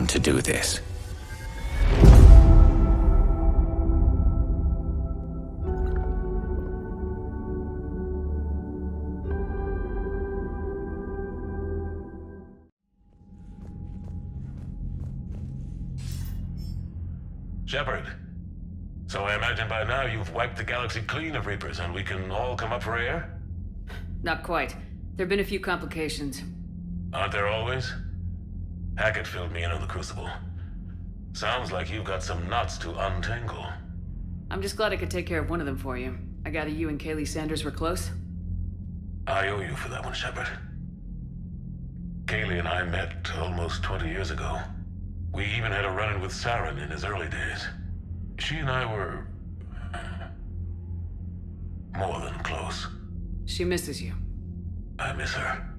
To do this. Shepard. So I imagine by now you've wiped the galaxy clean of Reapers and we can all come up for air? Not quite. There've been a few complications. Aren't there always? Hackett filled me in on the Crucible. Sounds like you've got some knots to untangle. I'm just glad I could take care of one of them for you. I gather you and Kaylee Sanders were close? I owe you for that one, Shepard. Kaylee and I met almost 20 years ago. We even had a run-in with Saren in his early days. She and I were... more than close. She misses you. I miss her.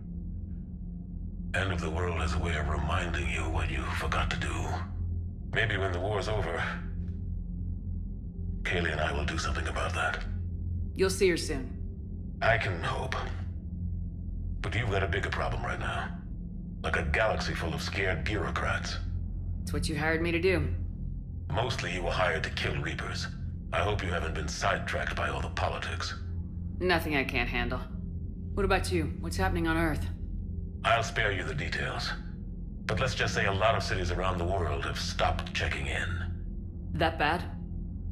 End of the world has a way of reminding you what you forgot to do. Maybe when the war's over, Kaylee and I will do something about that. You'll see her soon. I can hope. But you've got a bigger problem right now. Like a galaxy full of scared bureaucrats. It's what you hired me to do. Mostly you were hired to kill Reapers. I hope you haven't been sidetracked by all the politics. Nothing I can't handle. What about you? What's happening on Earth? I'll spare you the details. But let's just say a lot of cities around the world have stopped checking in. That bad?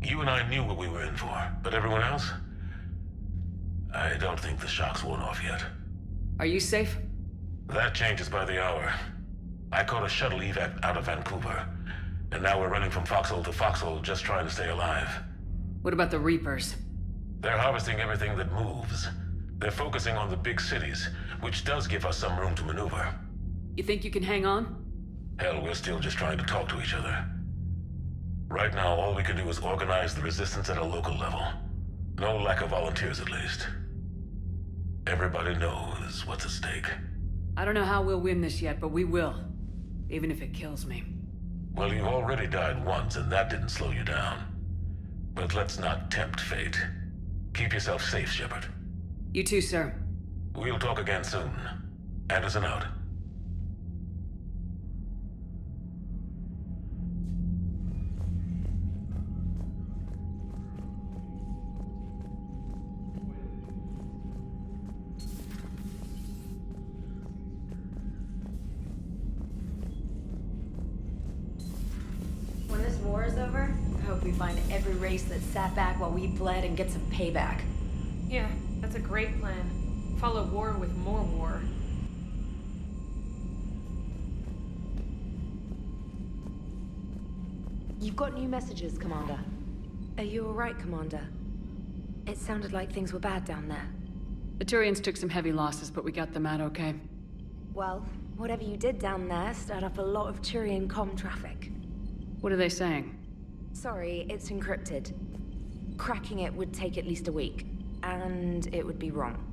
You and I knew what we were in for, but everyone else? I don't think the shock's worn off yet. Are you safe? That changes by the hour. I caught a shuttle evac out of Vancouver, and now we're running from foxhole to foxhole just trying to stay alive. What about the Reapers? They're harvesting everything that moves. They're focusing on the big cities, which does give us some room to maneuver. You think you can hang on? Hell, we're still just trying to talk to each other. Right now, all we can do is organize the resistance at a local level. No lack of volunteers, at least. Everybody knows what's at stake. I don't know how we'll win this yet, but we will. Even if it kills me. Well, you already died once, and that didn't slow you down. But let's not tempt fate. Keep yourself safe, Shepard. You too, sir. We'll talk again soon. Anderson out. When this war is over, I hope we find every race that sat back while we bled and get some payback. Yeah, that's a great plan. Follow war with more war. You've got new messages, Commander. Are you alright, Commander? It sounded like things were bad down there. The Turians took some heavy losses, but we got them out okay. Well, whatever you did down there stirred up a lot of Turian comm traffic. What are they saying? Sorry, it's encrypted. Cracking it would take at least a week, and it would be wrong.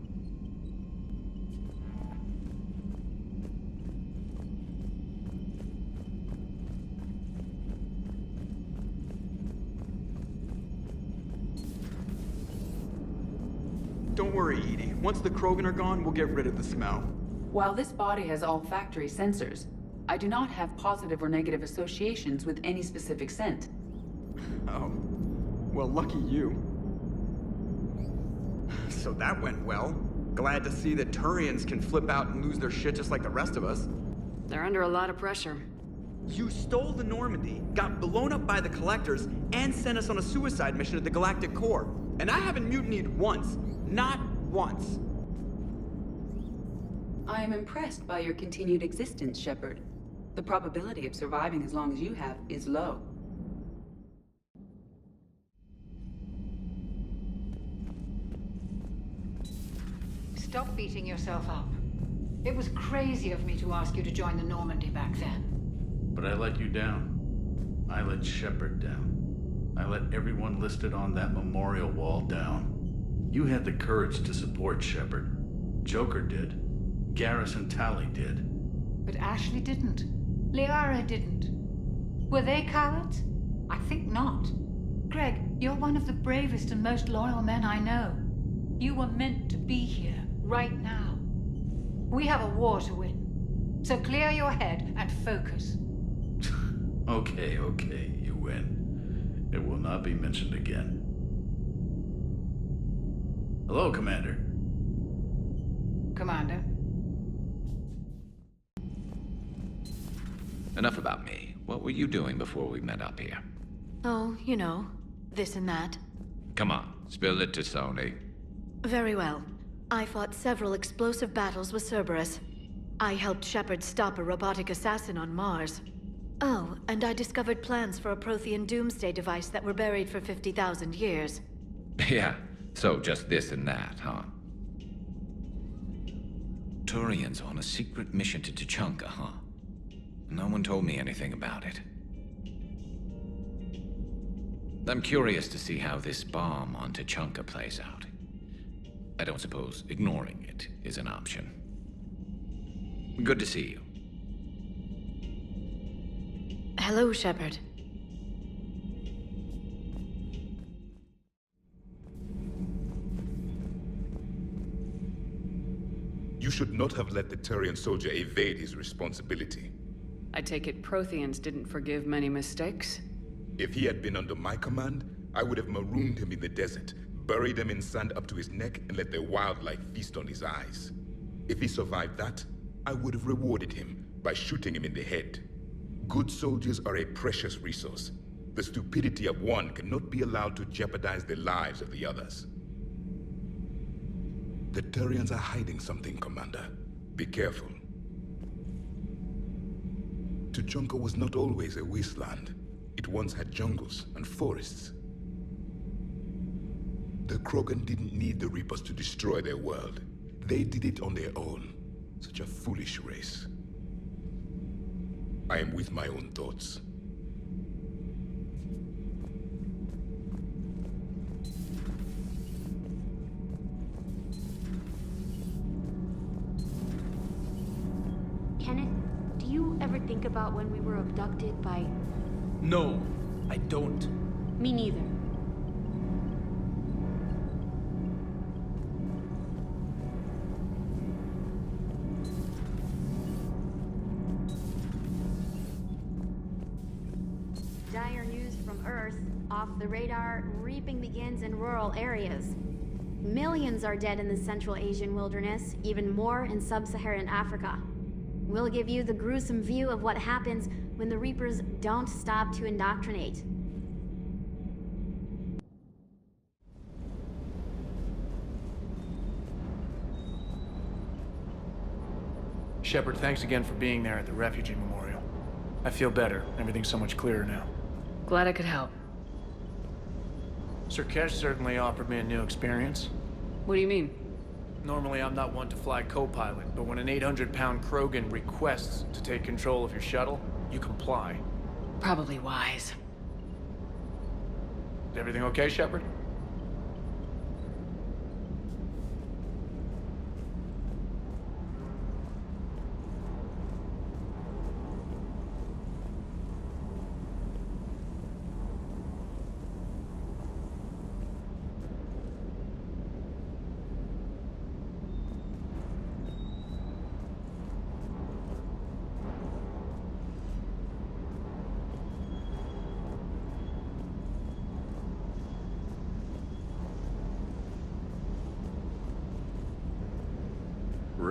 worry, Edie. Once the Krogan are gone, we'll get rid of the smell. While this body has olfactory sensors, I do not have positive or negative associations with any specific scent. Oh. Well, lucky you. So that went well. Glad to see that Turians can flip out and lose their shit just like the rest of us. They're under a lot of pressure. You stole the Normandy, got blown up by the Collectors, and sent us on a suicide mission at the Galactic Core. And I haven't mutinied once. Not once. I am impressed by your continued existence, Shepard. The probability of surviving as long as you have is low. Stop beating yourself up. It was crazy of me to ask you to join the Normandy back then. But I let you down. I let Shepard down. I let everyone listed on that memorial wall down. You had the courage to support Shepard. Joker did. Garrison Tally did. But Ashley didn't. Liara didn't. Were they cowards? I think not. Greg, you're one of the bravest and most loyal men I know. You were meant to be here, right now. We have a war to win. So clear your head and focus. Okay, you win. It will not be mentioned again. Hello, Commander. Commander. Enough about me. What were you doing before we met up here? Oh, you know, this and that. Come on, spill it to Sony. Very well. I fought several explosive battles with Cerberus. I helped Shepard stop a robotic assassin on Mars. Oh, and I discovered plans for a Prothean doomsday device that were buried for 50,000 years. Yeah, so just this and that, huh? Turians on a secret mission to Tuchanka, huh? No one told me anything about it. I'm curious to see how this bomb on Tuchanka plays out. I don't suppose ignoring it is an option. Good to see you. Hello, Shepard. You should not have let the Turian soldier evade his responsibility. I take it Protheans didn't forgive many mistakes? If he had been under my command, I would have marooned him in the desert, buried him in sand up to his neck, and let the wildlife feast on his eyes. If he survived that, I would have rewarded him by shooting him in the head. Good soldiers are a precious resource. The stupidity of one cannot be allowed to jeopardize the lives of the others. The Turians are hiding something, Commander. Be careful. Tuchanka was not always a wasteland. It once had jungles and forests. The Krogan didn't need the Reapers to destroy their world. They did it on their own. Such a foolish race. I am with my own thoughts. Kenneth, do you ever think about when we were abducted by... No, I don't. Me neither. Dire news from Earth. Off the radar, reaping begins in rural areas. Millions are dead in the Central Asian wilderness, even more in sub-Saharan Africa. We'll give you the gruesome view of what happens when the Reapers don't stop to indoctrinate. Shepard, thanks again for being there at the refugee memorial. I feel better. Everything's so much clearer now. Glad I could help. Sir Kesh certainly offered me a new experience. What do you mean? Normally, I'm not one to fly co-pilot, but when an 800-pound Krogan requests to take control of your shuttle, you comply. Probably wise. Is everything okay, Shepard?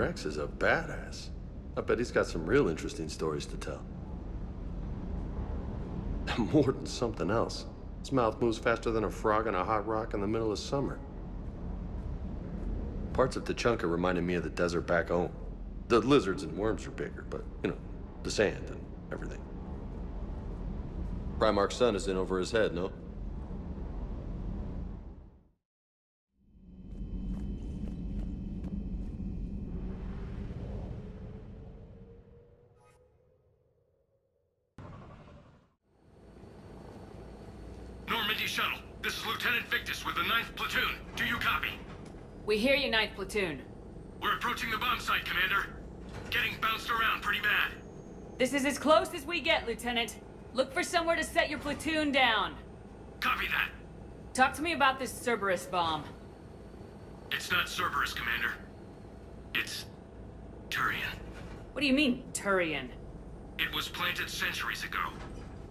Rex is a badass. I bet he's got some real interesting stories to tell. More than something else. His mouth moves faster than a frog on a hot rock in the middle of summer. Parts of Tachanka reminded me of the desert back home. The lizards and worms are bigger, but, you know, the sand and everything. Primarch's son is in over his head, no? Normandy shuttle. This is Lieutenant Victus with the 9th Platoon. Do you copy? We hear you, 9th Platoon. We're approaching the bomb site, Commander. Getting bounced around pretty bad. This is as close as we get, Lieutenant. Look for somewhere to set your platoon down. Copy that. Talk to me about this Cerberus bomb. It's not Cerberus, Commander. It's Turian. What do you mean, Turian? It was planted centuries ago,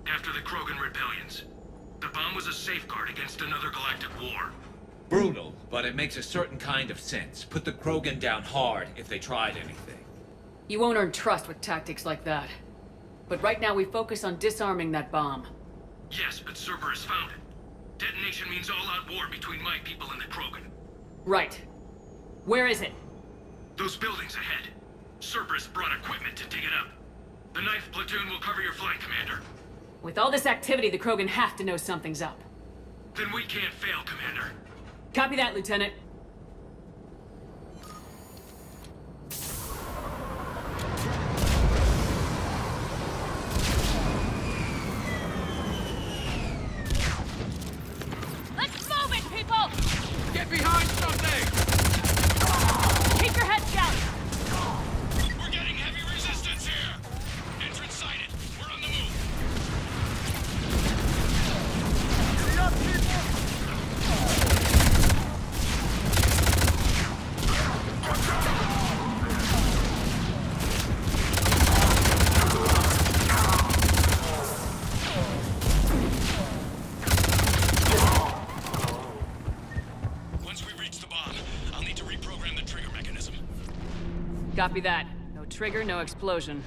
after the Krogan rebellions. The bomb was a safeguard against another galactic war. Brutal, but it makes a certain kind of sense. Put the Krogan down hard if they tried anything. You won't earn trust with tactics like that. But right now we focus on disarming that bomb. Yes, but Cerberus found it. Detonation means all-out war between my people and the Krogan. Right. Where is it? Those buildings ahead. Cerberus brought equipment to dig it up. The 9th Platoon will cover your flank, Commander. With all this activity, the Krogan have to know something's up. Then we can't fail, Commander. Copy that, Lieutenant. Let's move it, people! Get behind something! Keep your heads down! We're getting heavy resistance here! Entrance sighted. We're on the move. Hurry up, people! Once we reach the bomb, I'll need to reprogram the trigger mechanism. Copy that. No trigger, no explosion.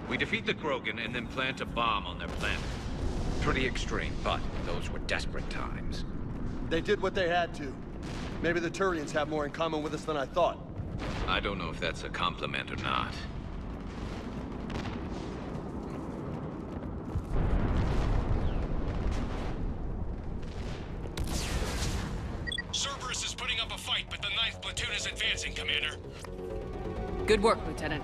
We defeat the Krogan and then plant a bomb on their planet. Pretty extreme, but those were desperate times. They did what they had to. Maybe the Turians have more in common with us than I thought. I don't know if that's a compliment or not. Cerberus is putting up a fight, but the 9th Platoon is advancing, Commander. Good work, Lieutenant.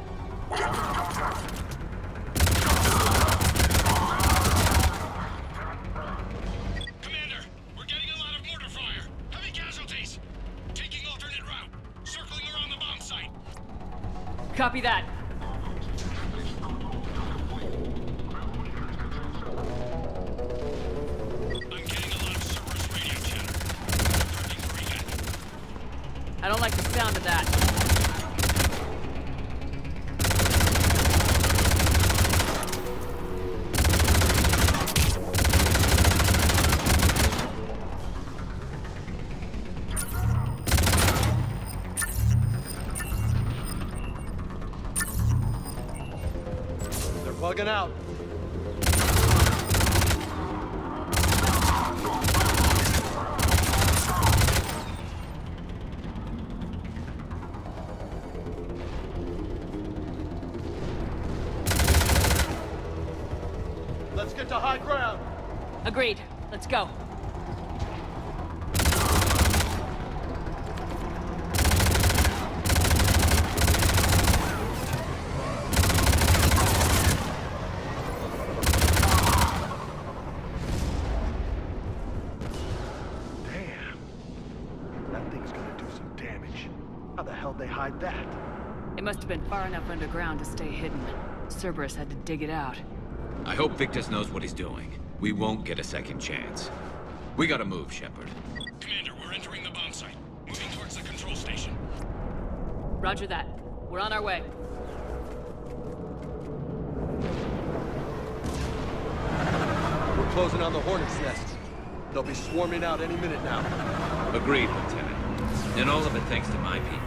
Commander, we're getting a lot of mortar fire. Heavy casualties. Taking alternate route. Circling around the bomb site. Copy that. I'm getting a lot of Cerberus radio chatter. Drifting pretty good. I don't like the sound of that. Bugging out. Let's get to high ground. Agreed. Let's go. That. It must have been far enough underground to stay hidden. Cerberus had to dig it out. I hope Victus knows what he's doing. We won't get a second chance. We gotta move, Shepard. Commander, we're entering the bomb site. Moving towards the control station. Roger that. We're on our way. We're closing on the Hornet's nest. They'll be swarming out any minute now. Agreed, Lieutenant. And all of it thanks to my people.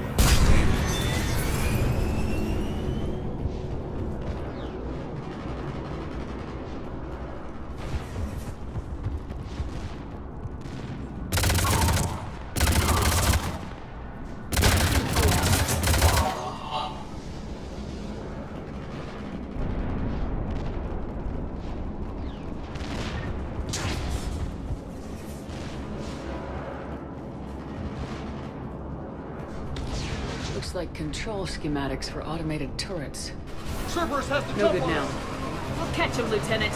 Looks like control schematics for automated turrets. Cerberus has to No jump good on now. us. We'll catch him, Lieutenant.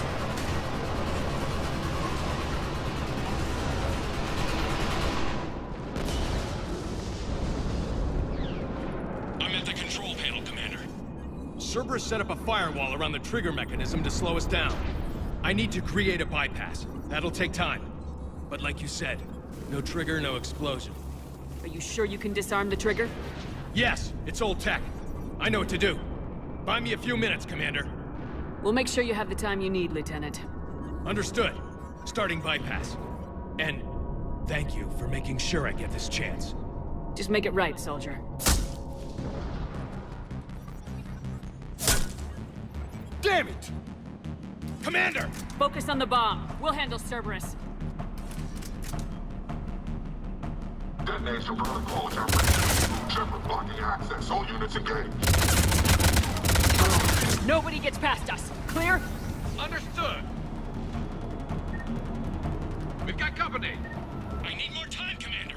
I'm at the control panel, Commander. Cerberus set up a firewall around the trigger mechanism to slow us down. I need to create a bypass. That'll take time. But like you said, no trigger, no explosion. Are you sure you can disarm the trigger? Yes, it's old tech. I know what to do. Buy me a few minutes, Commander. We'll make sure you have the time you need, Lieutenant. Understood. Starting bypass. And thank you for making sure I get this chance. Just make it right, soldier. Damn it! Commander! Focus on the bomb. We'll handle Cerberus. Detonation protocols are ready. Shepard blocking access. All units engaged. Nobody gets past us. Clear? Understood. We've got company. I need more time, Commander.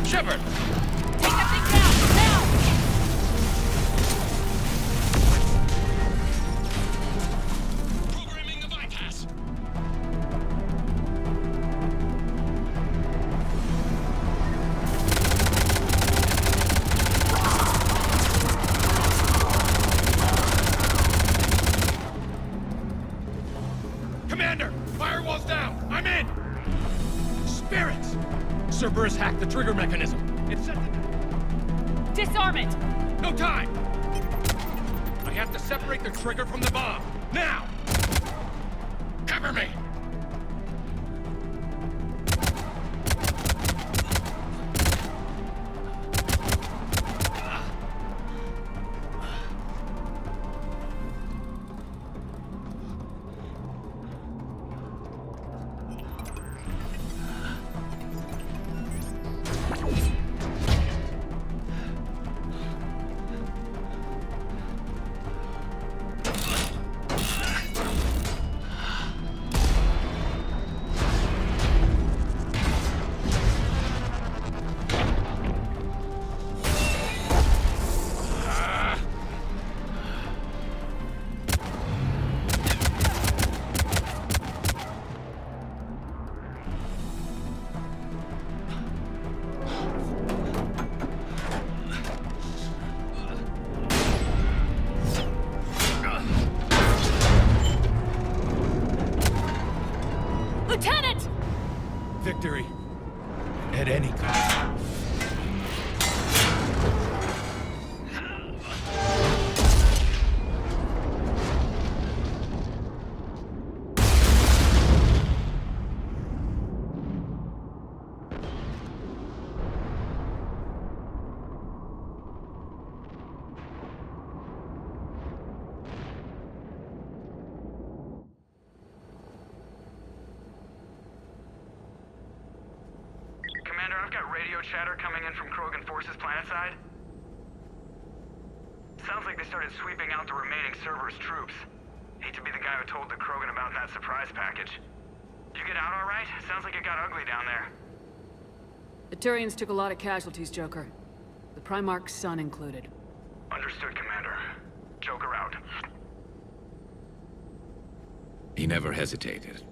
Shepard! Take that thing down! Now! Programming the bypass. Commander! Firewall's down! I'm in! Spirits! Cerberus hacked the trigger mechanism. It's set to... Disarm it! No time! I have to separate the trigger from the bomb. Now! Cover me! victory. At any cost. Chatter coming in from Krogan forces planetside? Sounds like they started sweeping out the remaining Cerberus troops. Hate to be the guy who told the Krogan about that surprise package. You get out alright? Sounds like it got ugly down there. The Turians took a lot of casualties, Joker. The Primarch's son included. Understood, Commander. Joker out. He never hesitated.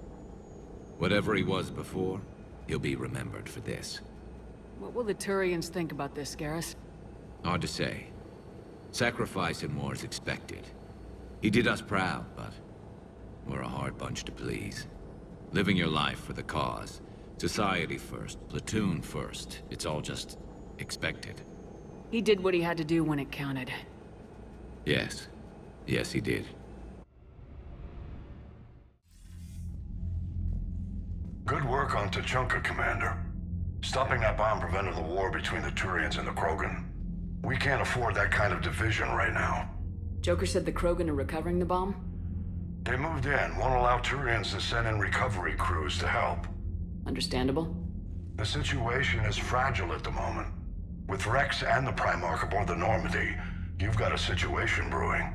Whatever he was before, he'll be remembered for this. What will the Turians think about this, Garrus? Hard to say. Sacrifice in war is expected. He did us proud, but we're a hard bunch to please. Living your life for the cause. Society first, platoon first. It's all just expected. He did what he had to do when it counted. Yes. Yes, he did. Good work on Tachanka, Commander. Stopping that bomb prevented the war between the Turians and the Krogan. We can't afford that kind of division right now. Joker said the Krogan are recovering the bomb? They moved in, won't allow Turians to send in recovery crews to help. Understandable. The situation is fragile at the moment. With Rex and the Primarch aboard the Normandy, you've got a situation brewing.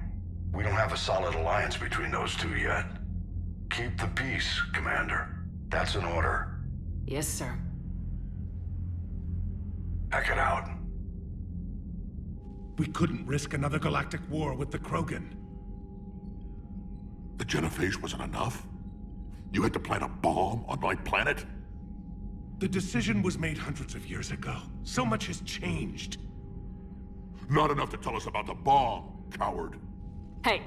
We don't have a solid alliance between those two yet. Keep the peace, Commander. That's an order. Yes, sir. Pack it out. We couldn't risk another galactic war with the Krogan. The genophage wasn't enough? You had to plant a bomb on my planet? The decision was made hundreds of years ago. So much has changed. Not enough to tell us about the bomb, coward. Hey!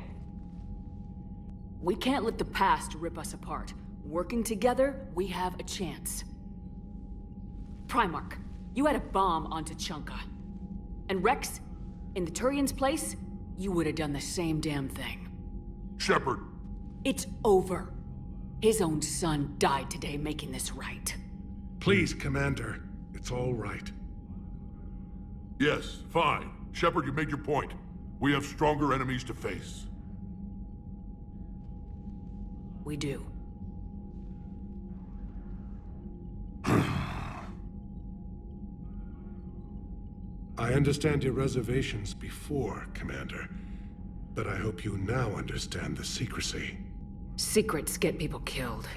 We can't let the past rip us apart. Working together, we have a chance. Primarch, you had a bomb on Tachanka. And Rex, in the Turian's place, you would have done the same damn thing. Shepard! It's over. His own son died today making this right. Please, Commander. It's all right. Yes, fine. Shepard, you made your point. We have stronger enemies to face. We do. I understand your reservations before, Commander. But I hope you now understand the secrecy. Secrets get people killed.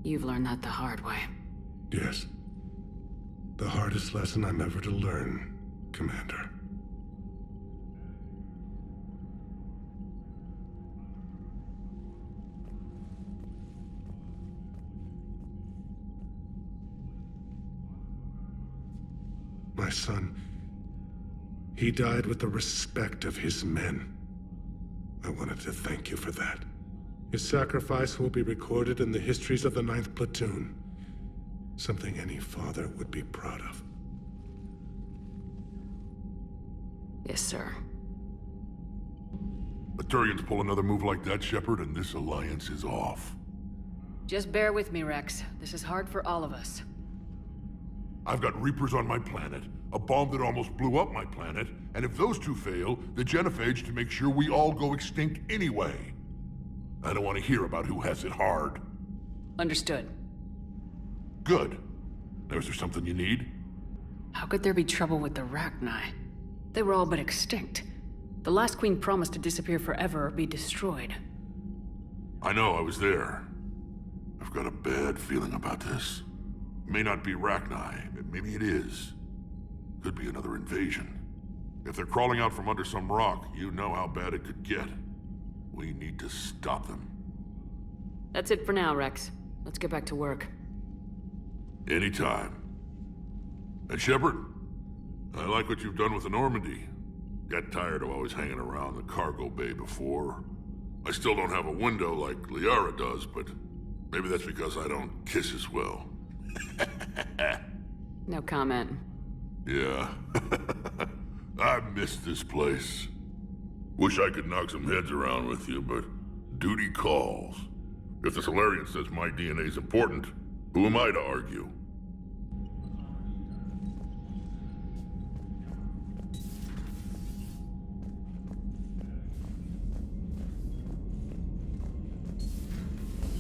You've learned that the hard way. Yes. The hardest lesson I'm ever to learn, Commander. My son, he died with the respect of his men. I wanted to thank you for that. His sacrifice will be recorded in the histories of the 9th Platoon. Something any father would be proud of. Yes, sir. The Turians pull another move like that, Shepard, and this alliance is off. Just bear with me, Rex. This is hard for all of us. I've got Reapers on my planet, a bomb that almost blew up my planet, and if those two fail, the genophage to make sure we all go extinct anyway. I don't want to hear about who has it hard. Understood. Good. Now, is there something you need? How could there be trouble with the Rachni? They were all but extinct. The last queen promised to disappear forever or be destroyed. I know, I was there. I've got a bad feeling about this. May not be Rachni, but maybe it is. Could be another invasion. If they're crawling out from under some rock, you know how bad it could get. We need to stop them. That's it for now, Rex. Let's get back to work. Anytime. And Shepard, I like what you've done with the Normandy. Got tired of always hanging around the cargo bay before. I still don't have a window like Liara does, but maybe that's because I don't kiss as well. No comment. Yeah. I miss this place. Wish I could knock some heads around with you, but duty calls. If the Solarian says my DNA's important, who am I to argue?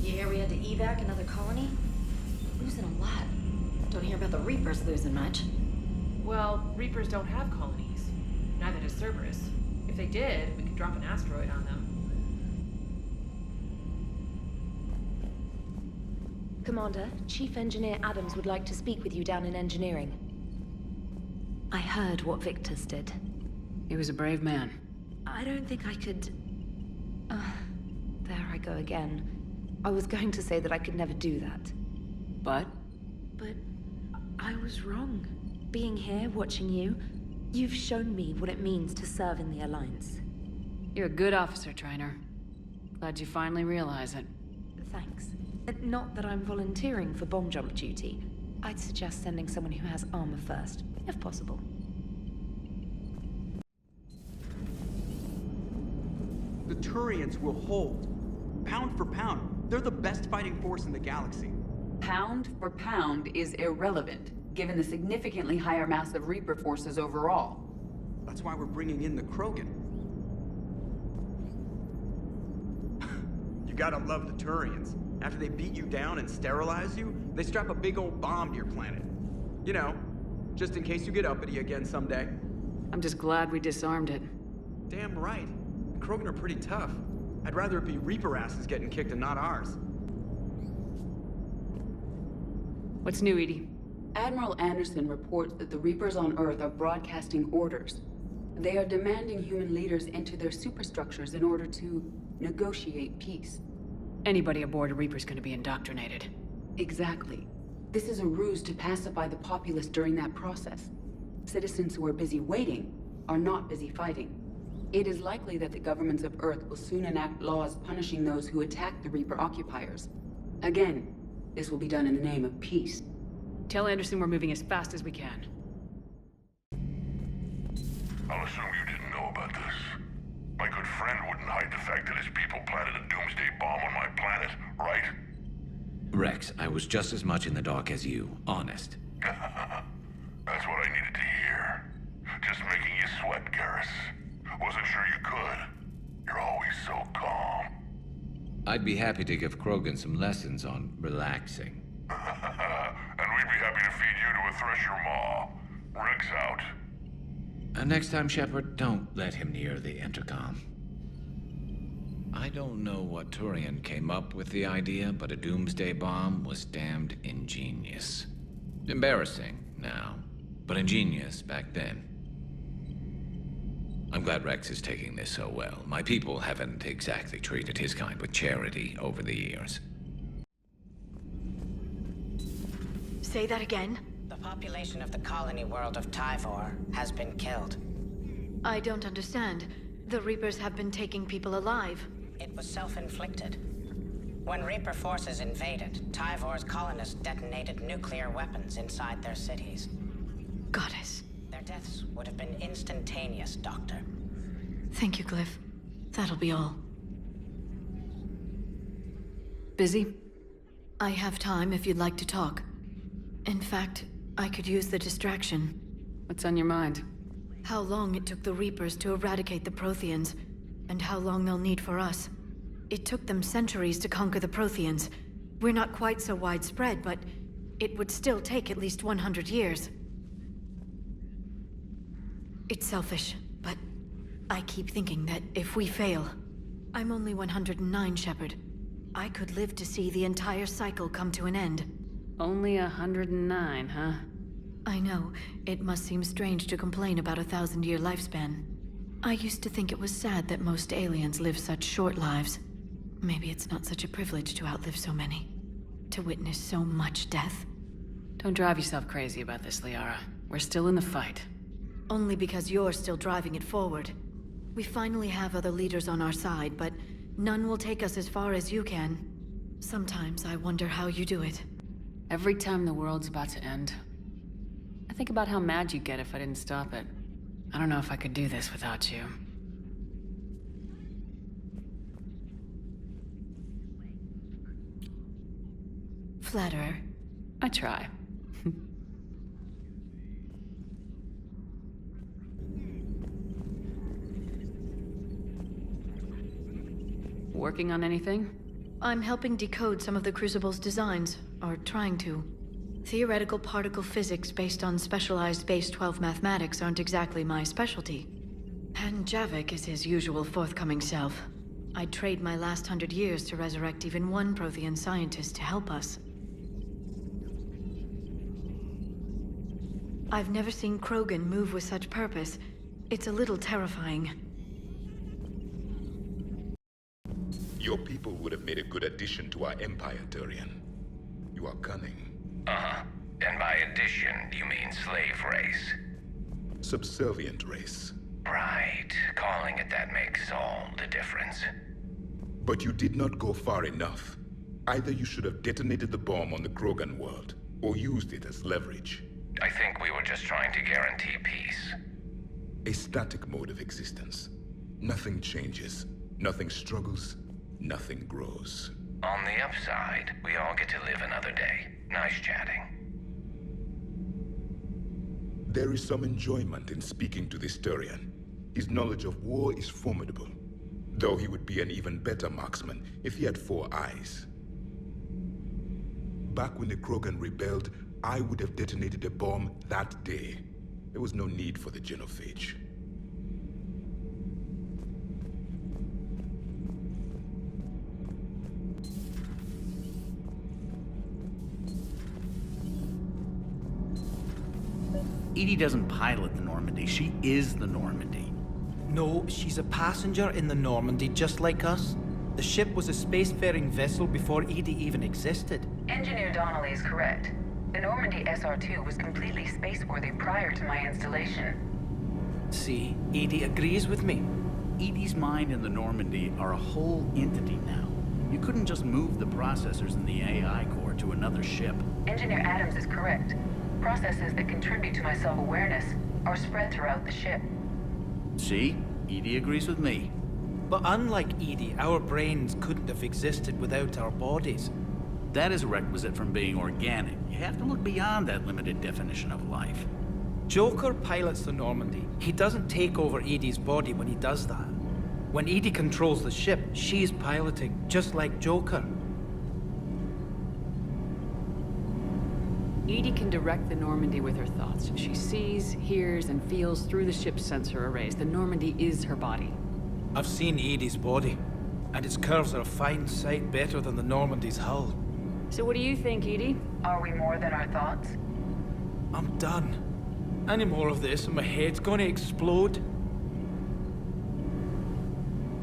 You hear we had to evac another colony? Losing a lot. Don't hear about the Reapers losing much. Well, Reapers don't have colonies. Neither does Cerberus. If they did, we could drop an asteroid on them. Commander, Chief Engineer Adams would like to speak with you down in engineering. I heard what Victus did. He was a brave man. I don't think I could... there I go again. I was going to say that I could never do that. But? But I was wrong. Being here, watching you, you've shown me what it means to serve in the Alliance. You're a good officer, Trainer. Glad you finally realize it. Thanks. Not that I'm volunteering for bomb jump duty. I'd suggest sending someone who has armor first, if possible. The Turians will hold. Pound for pound, they're the best fighting force in the galaxy. Pound for pound is irrelevant, given the significantly higher mass of Reaper forces overall. That's why we're bringing in the Krogan. You gotta love the Turians. After they beat you down and sterilize you, they strap a big old bomb to your planet. You know, just in case you get uppity again someday. I'm just glad we disarmed it. Damn right. The Krogan are pretty tough. I'd rather it be Reaper asses getting kicked and not ours. What's new, Edie? Admiral Anderson reports that the Reapers on Earth are broadcasting orders. They are demanding human leaders enter their superstructures in order to negotiate peace. Anybody aboard a Reaper's gonna be indoctrinated. Exactly. This is a ruse to pacify the populace during that process. Citizens who are busy waiting are not busy fighting. It is likely that the governments of Earth will soon enact laws punishing those who attack the Reaper occupiers. Again, this will be done in the name of peace. Tell Anderson we're moving as fast as we can. I'll assume you didn't know about this. My good friend wouldn't hide the fact that his people planted a doomsday bomb on my planet, right? Rex, I was just as much in the dark as you, honest. That's what I needed to hear. Just making you sweat, Garrus. Wasn't sure you could. You're always so calm. I'd be happy to give Krogan some lessons on relaxing. And we'd be happy to feed you to a Thresher Maw. Rex out. Next time, Shepard, don't let him near the intercom. I don't know what Turian came up with the idea, but a doomsday bomb was damned ingenious. Embarrassing now, but ingenious back then. I'm glad Rex is taking this so well. My people haven't exactly treated his kind with charity over the years. Say that again? The population of the colony world of Tyvor has been killed. I don't understand. The Reapers have been taking people alive. It was self-inflicted. When Reaper forces invaded, Tyvor's colonists detonated nuclear weapons inside their cities. Goddess. Their deaths would have been instantaneous, Doctor. Thank you, Glyph. That'll be all. Busy? I have time if you'd like to talk. In fact, I could use the distraction. What's on your mind? How long it took the Reapers to eradicate the Protheans, and how long they'll need for us. It took them centuries to conquer the Protheans. We're not quite so widespread, but it would still take at least 100 years. It's selfish, but I keep thinking that if we fail... I'm only 109, Shepard. I could live to see the entire cycle come to an end. Only 109, huh? I know. It must seem strange to complain about a 1,000-year lifespan. I used to think it was sad that most aliens live such short lives. Maybe it's not such a privilege to outlive so many. To witness so much death. Don't drive yourself crazy about this, Liara. We're still in the fight. Only because you're still driving it forward. We finally have other leaders on our side, but none will take us as far as you can. Sometimes I wonder how you do it. Every time the world's about to end, I think about how mad you'd get if I didn't stop it. I don't know if I could do this without you. Flatterer. I try. Working on anything? I'm helping decode some of the Crucible's designs, or trying to. Theoretical particle physics based on specialized base 12 mathematics aren't exactly my specialty. And Javik is his usual forthcoming self. I'd trade my last 100 years to resurrect even one Prothean scientist to help us. I've never seen Krogan move with such purpose. It's a little terrifying. Your people would have made a good addition to our empire, Turian. You are cunning. Uh-huh. And by addition, you mean slave race? Subservient race. Right. Calling it that makes all the difference. But you did not go far enough. Either you should have detonated the bomb on the Krogan world, or used it as leverage. I think we were just trying to guarantee peace. A static mode of existence. Nothing changes, nothing struggles, nothing grows. On the upside, we all get to live another day. Nice chatting. There is some enjoyment in speaking to this Turian. His knowledge of war is formidable, though he would be an even better marksman if he had 4 eyes. Back when the Krogan rebelled, I would have detonated a bomb that day. There was no need for the genophage. EDI doesn't pilot the Normandy, she is the Normandy. No, she's a passenger in the Normandy, just like us. The ship was a spacefaring vessel before EDI even existed. Engineer Donnelly is correct. The Normandy SR-2 was completely spaceworthy prior to my installation. See, EDI agrees with me. EDI's mind and the Normandy are a whole entity now. You couldn't just move the processors in the AI core to another ship. Engineer Adams is correct. Processes that contribute to my self-awareness are spread throughout the ship. See? EDI agrees with me. But unlike EDI, our brains couldn't have existed without our bodies. That is a requisite from being organic. You have to look beyond that limited definition of life. Joker pilots the Normandy. He doesn't take over EDI's body when he does that. When EDI controls the ship, she's piloting, just like Joker. EDI can direct the Normandy with her thoughts. She sees, hears, and feels through the ship's sensor arrays. The Normandy is her body. I've seen EDI's body, and its curves are a fine sight better than the Normandy's hull. So what do you think, EDI? Are we more than our thoughts? I'm done. Any more of this and my head's gonna explode.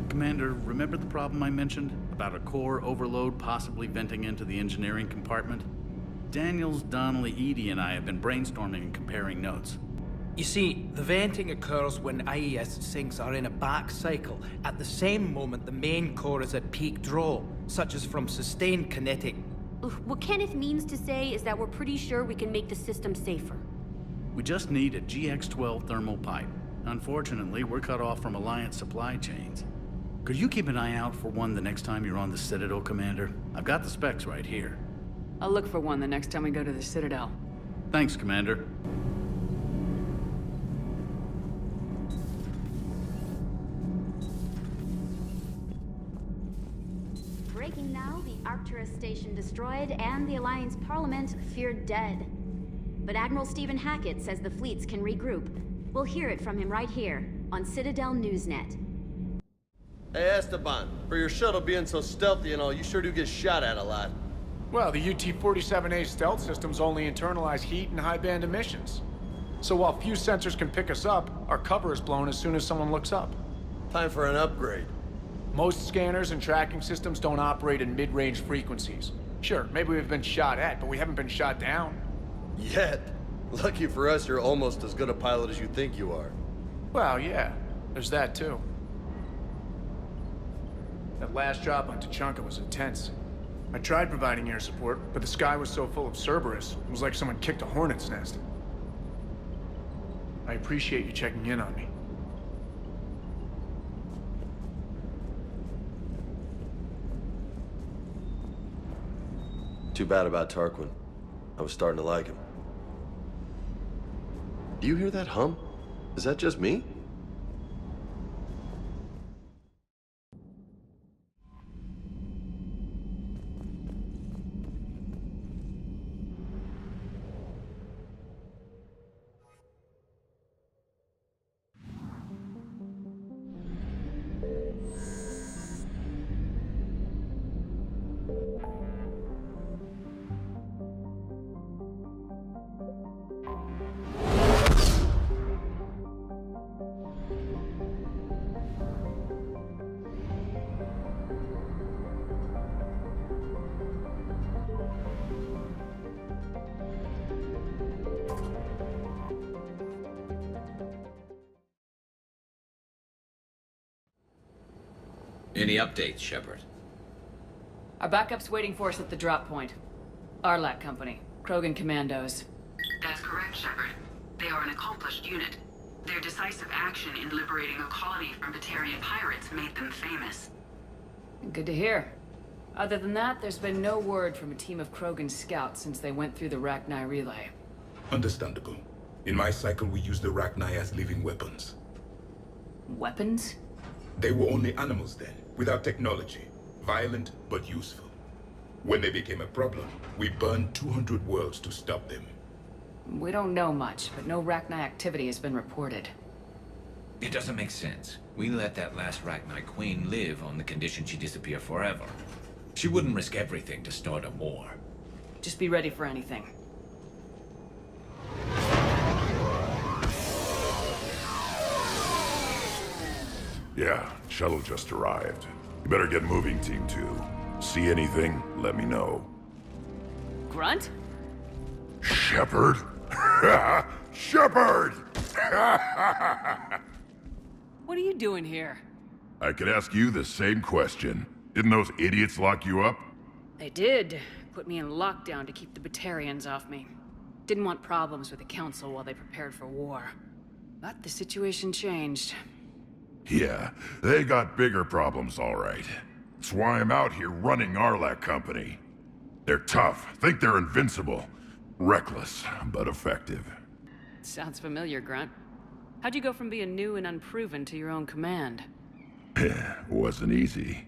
Commander, remember the problem I mentioned? About a core overload possibly venting into the engineering compartment? Daniels, Donnelly, EDI, and I have been brainstorming and comparing notes. You see, the venting occurs when IES sinks are in a back cycle, at the same moment the main core is at peak draw, such as from sustained kinetic. What Kenneth means to say is that we're pretty sure we can make the system safer. We just need a GX-12 thermal pipe. Unfortunately, we're cut off from Alliance supply chains. Could you keep an eye out for one the next time you're on the Citadel, Commander? I've got the specs right here. I'll look for one the next time we go to the Citadel. Thanks, Commander. Breaking now, the Arcturus station destroyed and the Alliance Parliament feared dead. But Admiral Stephen Hackett says the fleets can regroup. We'll hear it from him right here on Citadel Newsnet. Hey Esteban, for your shuttle being so stealthy and all, you sure do get shot at a lot. Well, the UT-47A stealth systems only internalize heat and high-band emissions. So while few sensors can pick us up, our cover is blown as soon as someone looks up. Time for an upgrade. Most scanners and tracking systems don't operate in mid-range frequencies. Sure, maybe we've been shot at, but we haven't been shot down. Yet. Lucky for us, you're almost as good a pilot as you think you are. Well, yeah. There's that, too. That last drop on Tuchanka was intense. I tried providing air support, but the sky was so full of Cerberus, it was like someone kicked a hornet's nest. I appreciate you checking in on me. Too bad about Tarquin. I was starting to like him. Do you hear that hum? Is that just me? Any updates, Shepard? Our backup's waiting for us at the drop point. Arlac Company, Krogan Commandos. That's correct, Shepard. They are an accomplished unit. Their decisive action in liberating a colony from Batarian pirates made them famous. Good to hear. Other than that, there's been no word from a team of Krogan scouts since they went through the Rachni relay. Understandable. In my cycle, we used the Rachni as living weapons. Weapons? They were only animals then, without technology. Violent, but useful. When they became a problem, we burned 200 worlds to stop them. We don't know much, but no Rachni activity has been reported. It doesn't make sense. We let that last Rachni queen live on the condition she disappear forever. She wouldn't risk everything to start a war. Just be ready for anything. Yeah, shuttle just arrived. You better get moving, Team 2. See anything, let me know. Grunt? Shepard? Shepard! What are you doing here? I could ask you the same question. Didn't those idiots lock you up? They did. Put me in lockdown to keep the Batarians off me. Didn't want problems with the Council while they prepared for war. But the situation changed. Yeah, they got bigger problems, all right. That's why I'm out here running Arlac Company. They're tough, think they're invincible. Reckless, but effective. Sounds familiar, Grunt. How'd you go from being new and unproven to your own command? Wasn't easy.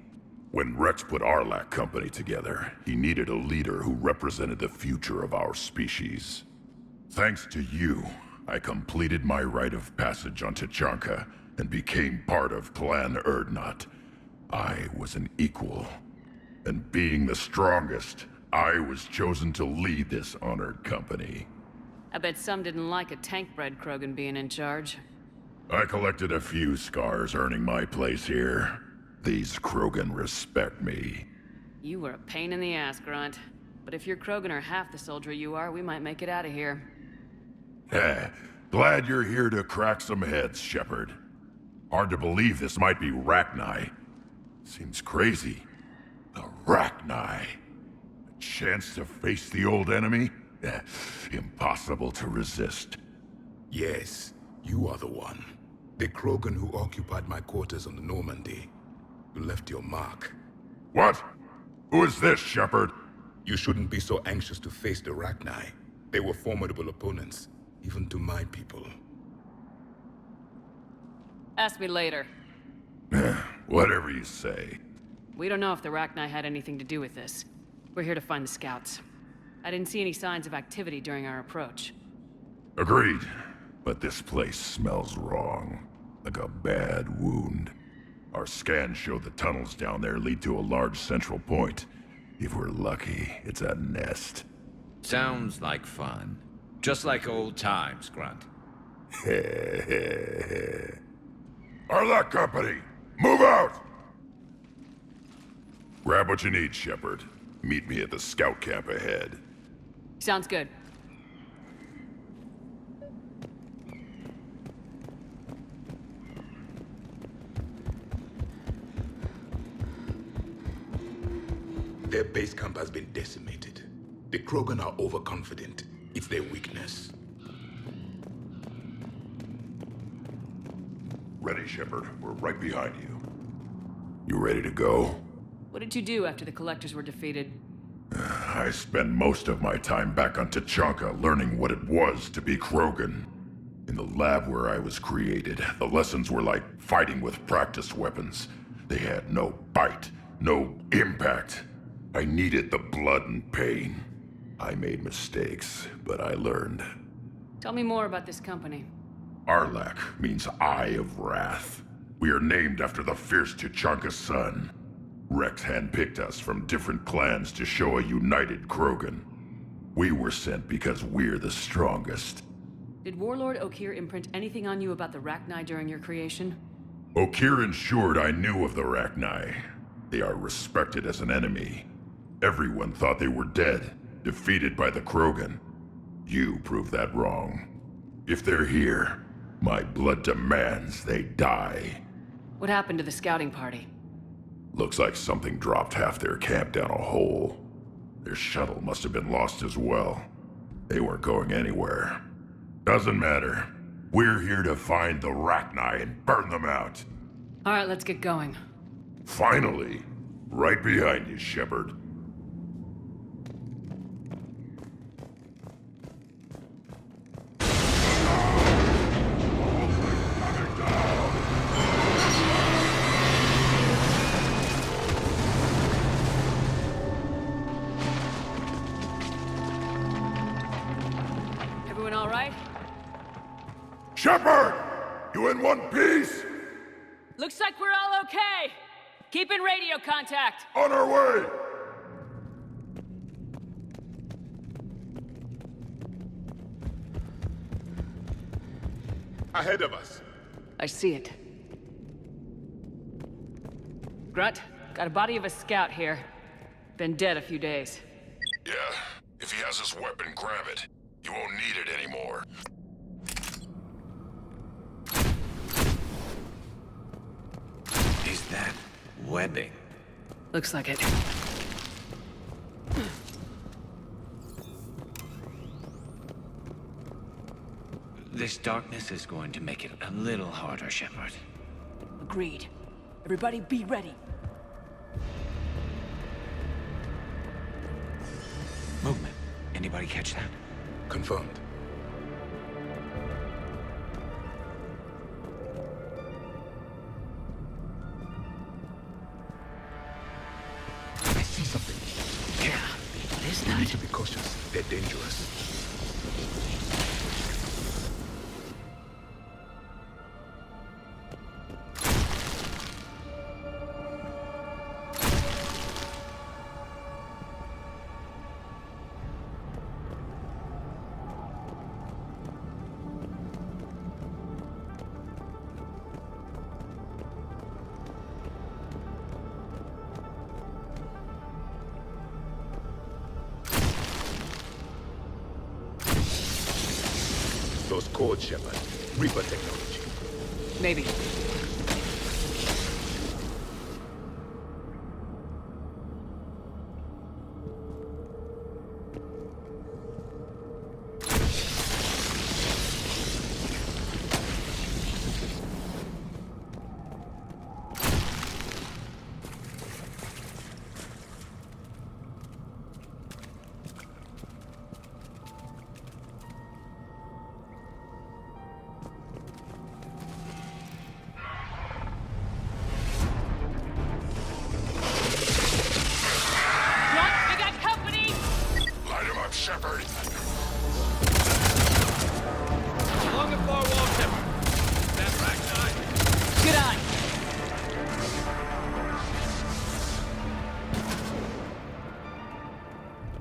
When Rex put Arlac Company together, he needed a leader who represented the future of our species. Thanks to you, I completed my rite of passage on Tachanka and became part of Clan Urdnot. I was an equal. And being the strongest, I was chosen to lead this honored company. I bet some didn't like a tank-bred Krogan being in charge. I collected a few scars earning my place here. These Krogan respect me. You were a pain in the ass, Grunt. But if your Krogan are half the soldier you are, we might make it out of here. Glad you're here to crack some heads, Shepard. Hard to believe this might be Rachni. Seems crazy. The Rachni. A chance to face the old enemy? Impossible to resist. Yes, you are the one. The Krogan who occupied my quarters on the Normandy. You left your mark. What? Who is this, Shepard? You shouldn't be so anxious to face the Rachni. They were formidable opponents, even to my people. Ask me later. Whatever you say. We don't know if the Rachni had anything to do with this. We're here to find the scouts. I didn't see any signs of activity during our approach. Agreed. But this place smells wrong. Like a bad wound. Our scans show the tunnels down there lead to a large central point. If we're lucky, it's a nest. Sounds like fun. Just like old times, Grunt. Arlac Company, move out! Grab what you need, Shepard. Meet me at the scout camp ahead. Sounds good. They're base camp has been decimated. The Krogan are overconfident. It's their weakness. Ready, Shepard. We're right behind you. You ready to go? What did you do after the Collectors were defeated? I spent most of my time back on Tachanka learning what it was to be Krogan. In the lab where I was created, the lessons were like fighting with practice weapons. They had no bite, no impact. I needed the blood and pain. I made mistakes, but I learned. Tell me more about this company. Arlak means Eye of Wrath. We are named after the fierce Tachanka's son. Rex handpicked us from different clans to show a united Krogan. We were sent because we're the strongest. Did Warlord Okeer imprint anything on you about the Rachni during your creation? Okeer ensured I knew of the Rachni. They are respected as an enemy. Everyone thought they were dead, defeated by the Krogan. You proved that wrong. If they're here, my blood demands they die. What happened to the scouting party? Looks like something dropped half their camp down a hole. Their shuttle must have been lost as well. They weren't going anywhere. Doesn't matter. We're here to find the Rachni and burn them out. All right, let's get going. Finally. Right behind you, Shepard. Everyone all right? Shepard! You in one piece? Looks like we're all okay. Keep in radio contact. On our way! Ahead of us. I see it. Grunt, got a body of a scout here. Been dead a few days. Yeah, if he has his weapon, grab it. You won't need it anymore. Is that webbing? Looks like it. This darkness is going to make it a little harder, Shepard. Agreed. Everybody be ready. Movement. Anybody catch that? Confirmed. I see something. Yeah. What is that? We need to be cautious. They're dangerous. Those codes, Shepard. Reaper technology. Maybe. Shepard! Along the far wall, Shepard. That rack side. Good eye.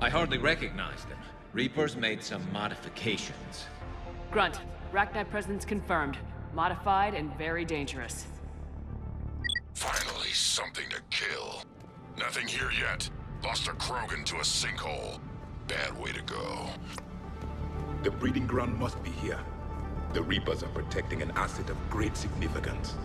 I hardly recognize them. Reapers made some modifications. Grunt, Rachni presence confirmed. Modified and very dangerous. Finally, something to kill. Nothing here yet. Lost a Krogan to a sinkhole. Bad way to go. The breeding ground must be here. The Reapers are protecting an asset of great significance.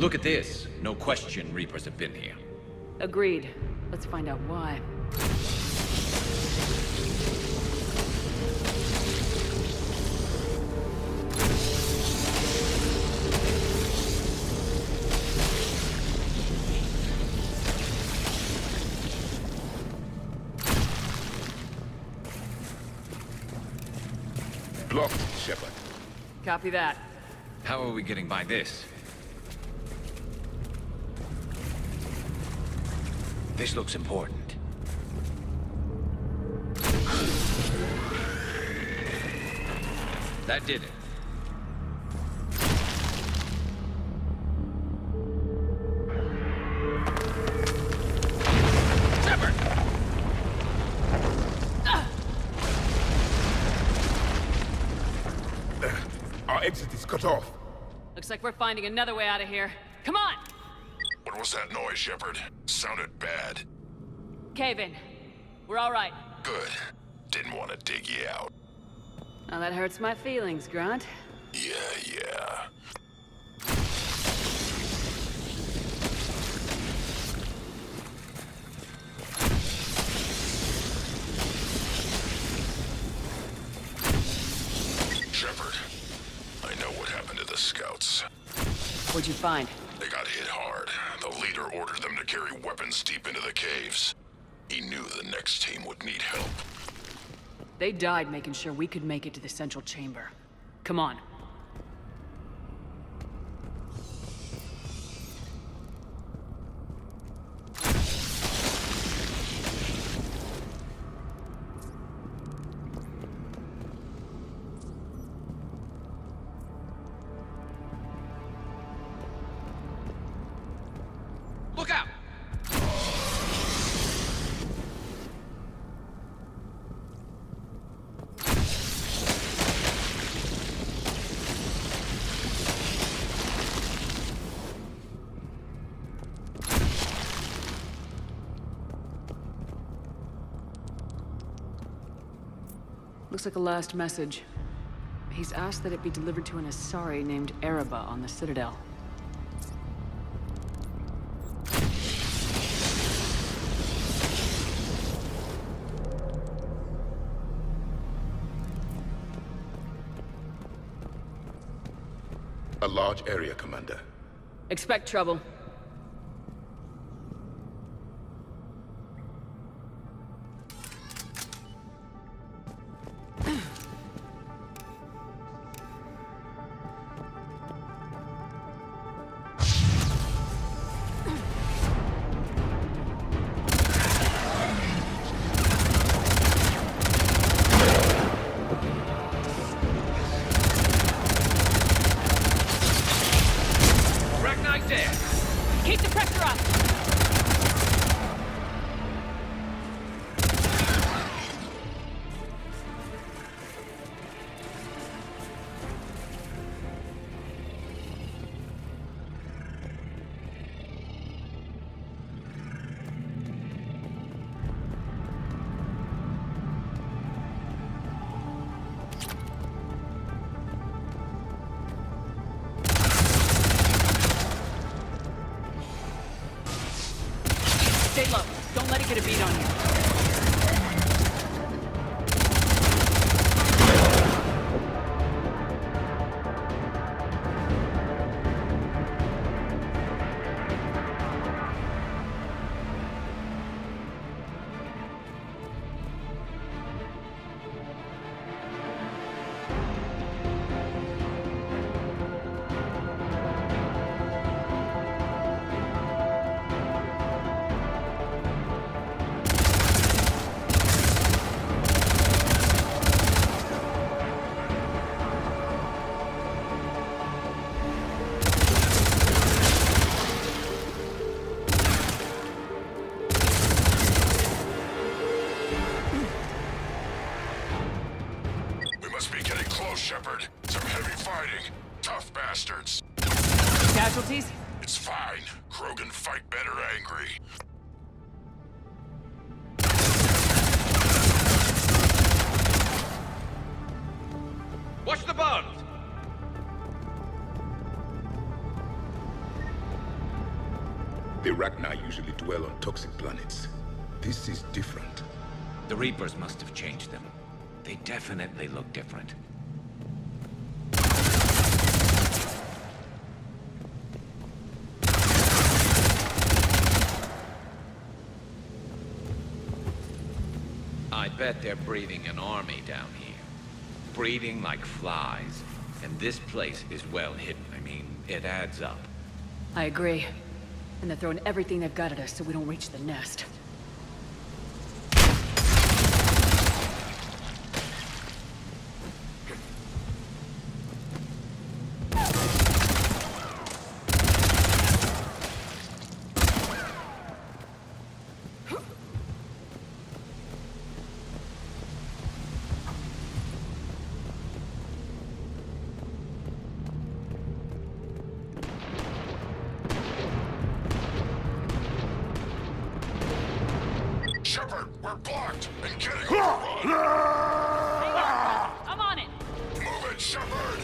Look at this. No question Reapers have been here. Agreed. Let's find out why. Blocked, Shepard. Copy that. How are we getting by this? This looks important. That did it. Shepard! Our exit is cut off. Looks like we're finding another way out of here. Come on! What was that noise, Shepard? Sounded bad. Cave in. We're all right. Good. Didn't want to dig you out. Now that hurts my feelings, Grunt. Yeah. Shepard, I know what happened to the scouts. What'd you find? They got hit hard. The leader ordered them to carry weapons deep into the caves. He knew the next team would need help. They died making sure we could make it to the central chamber. Come on. Look out! Looks like a last message. He's asked that it be delivered to an Asari named Ereba on the Citadel. A large area, Commander. Expect trouble. Keep the pressure up! Stay low. Don't let it get a beat on you. Shepard. Some heavy fighting. Tough bastards. Casualties? It's fine. Krogan fight better angry. Watch the bombs! usually dwell on toxic planets. This is different. The Reapers must have changed them. They definitely look different. I bet they're breeding an army down here. Breeding like flies. And this place is well hidden. I mean, it adds up. I agree. And they're throwing everything they've got at us so we don't reach the nest. Shepard, we're blocked and getting Hang on. I'm on it. Move it, Shepard!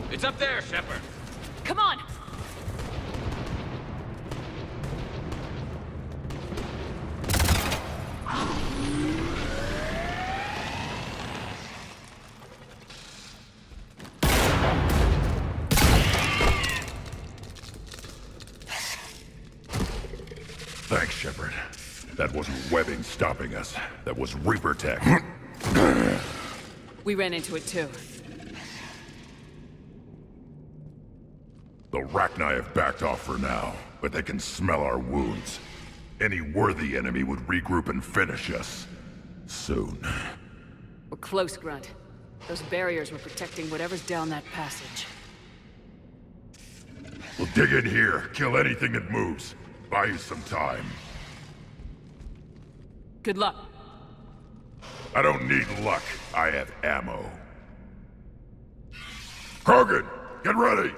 It's up there, Shepard. Come on. Thanks, Shepard. That wasn't webbing stopping us. That was Reaper tech. We ran into it too. The Rachni have backed off for now, but they can smell our wounds. Any worthy enemy would regroup and finish us. Soon. We're close, Grunt. Those barriers were protecting whatever's down that passage. We'll dig in here, kill anything that moves. Buy you some time. Good luck. I don't need luck. I have ammo. Krogan, get ready!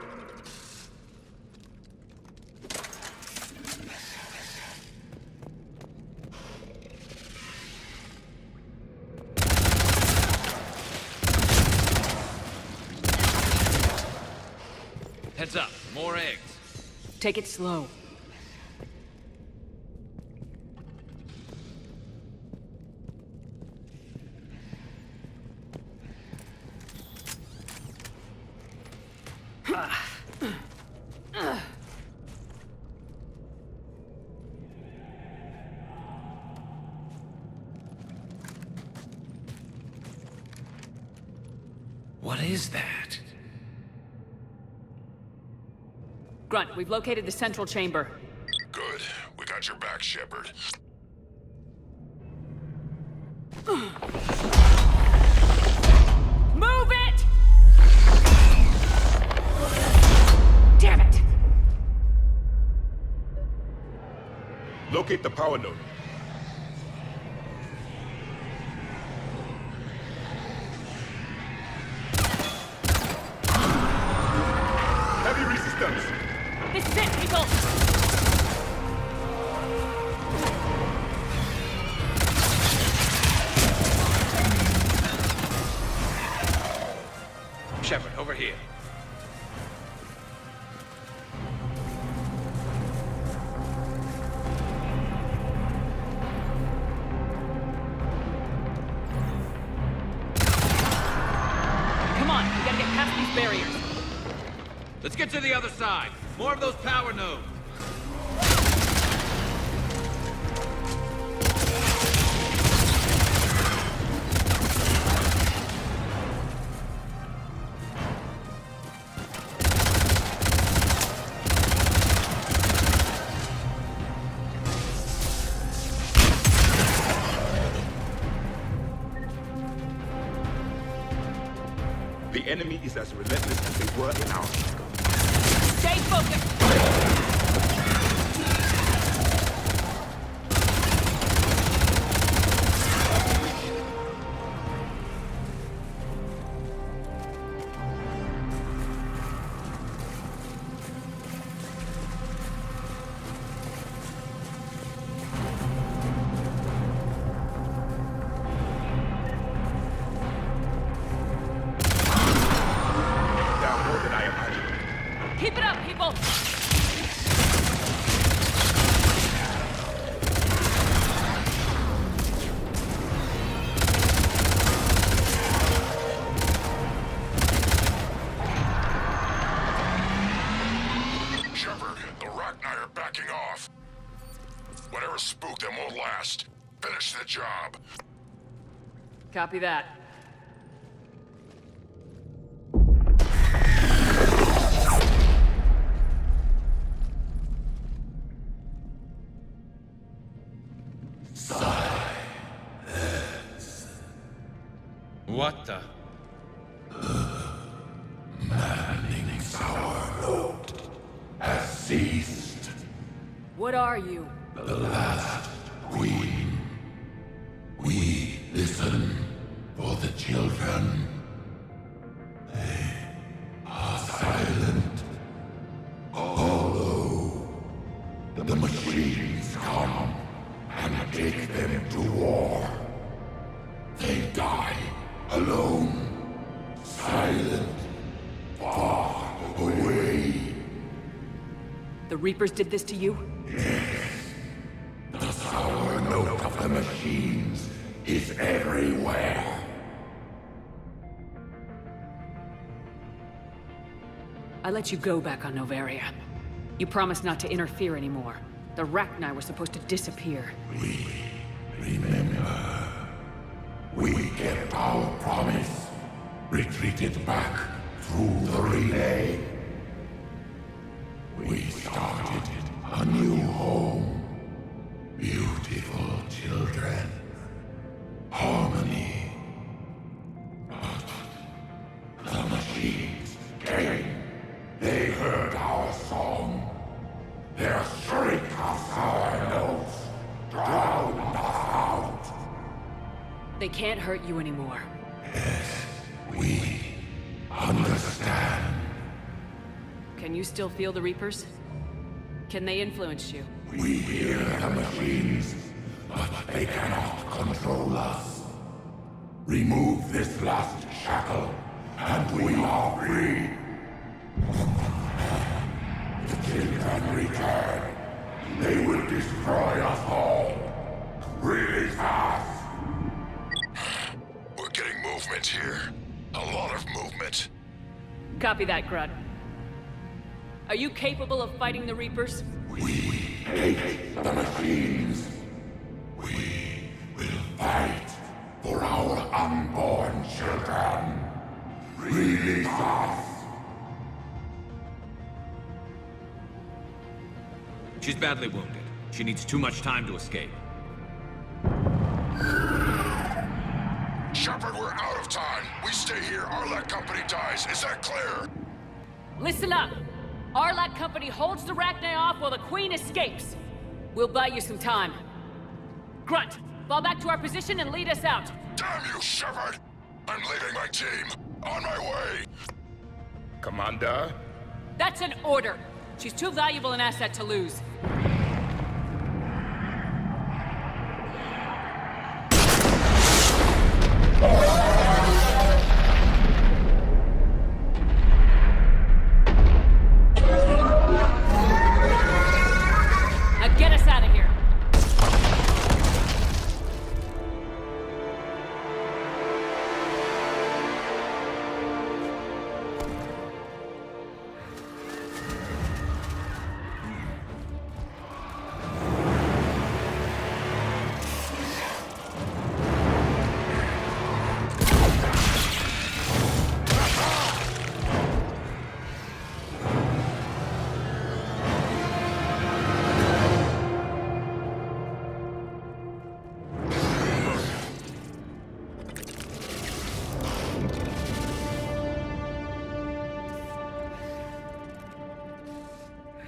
Heads up, more eggs. Take it slow. What is that? Grunt, we've located the central chamber. Good. We got your back, Shepard. Move it! Damn it! Locate the power node. Heavy resistance. This is it, people! Shepard, over here. Come on, we gotta get past these barriers. Let's get to the other side. More of those power nodes. The enemy is as relentless as they were in our struggle. Stay focused! the job. Copy that. What the? Manning's our road has ceased. What are you? The last queen. We listen for the children. They are silent. Although the machines come and take them to war, they die alone, silent, far away. The Reapers did this to you? The sour note of the machines is everywhere. I let you go back on Novaria. You promised not to interfere anymore. The Rachni were supposed to disappear. Remember, we kept our promise, retreated back through the Renegade. We started a new home, beautiful children, harmony. But the machines came. They heard our song. Their shriek of sour notes drowned us out. They can't hurt you anymore. Yes, we understand. Can you still feel the Reapers? Can they influence you? We hear the machines, but they cannot control us. Remove this last shackle, and we are free. The children return. They will destroy us all. Really fast. We're getting movement here. A lot of movement. Copy that, Grud. Are you capable of fighting the Reapers? We hate the machines. We will fight for our unborn children. Release us. She's badly wounded. She needs too much time to escape. Shepard, we're out of time. We stay here, Arlac Company dies. Is that clear? Listen up! Arlac Company holds the Rachni off while the Queen escapes. We'll buy you some time. Grunt, fall back to our position and lead us out. Damn you, Shepard! I'm leaving my team. On my way. Commander? That's an order. She's too valuable an asset to lose. Now get us out of here.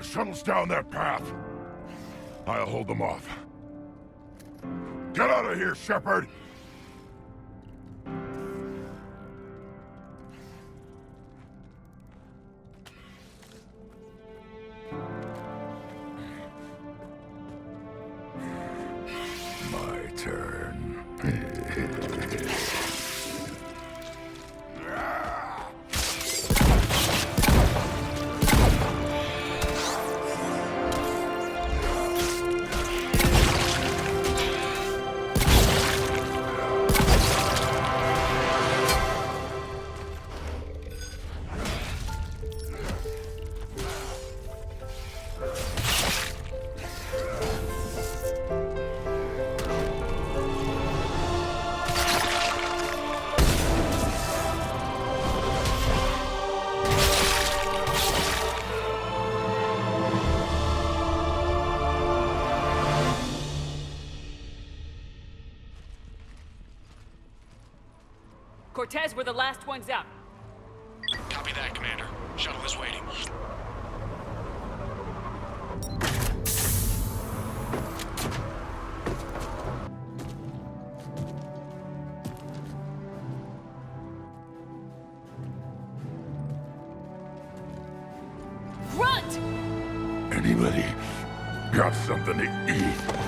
Shuttles down that path. I'll hold them off. Get out of here, Shepard! My turn. Cortez, we're the last ones out. Copy that, Commander. Shuttle is waiting. Grunt! Anybody got something to eat?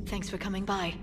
Thanks for coming by.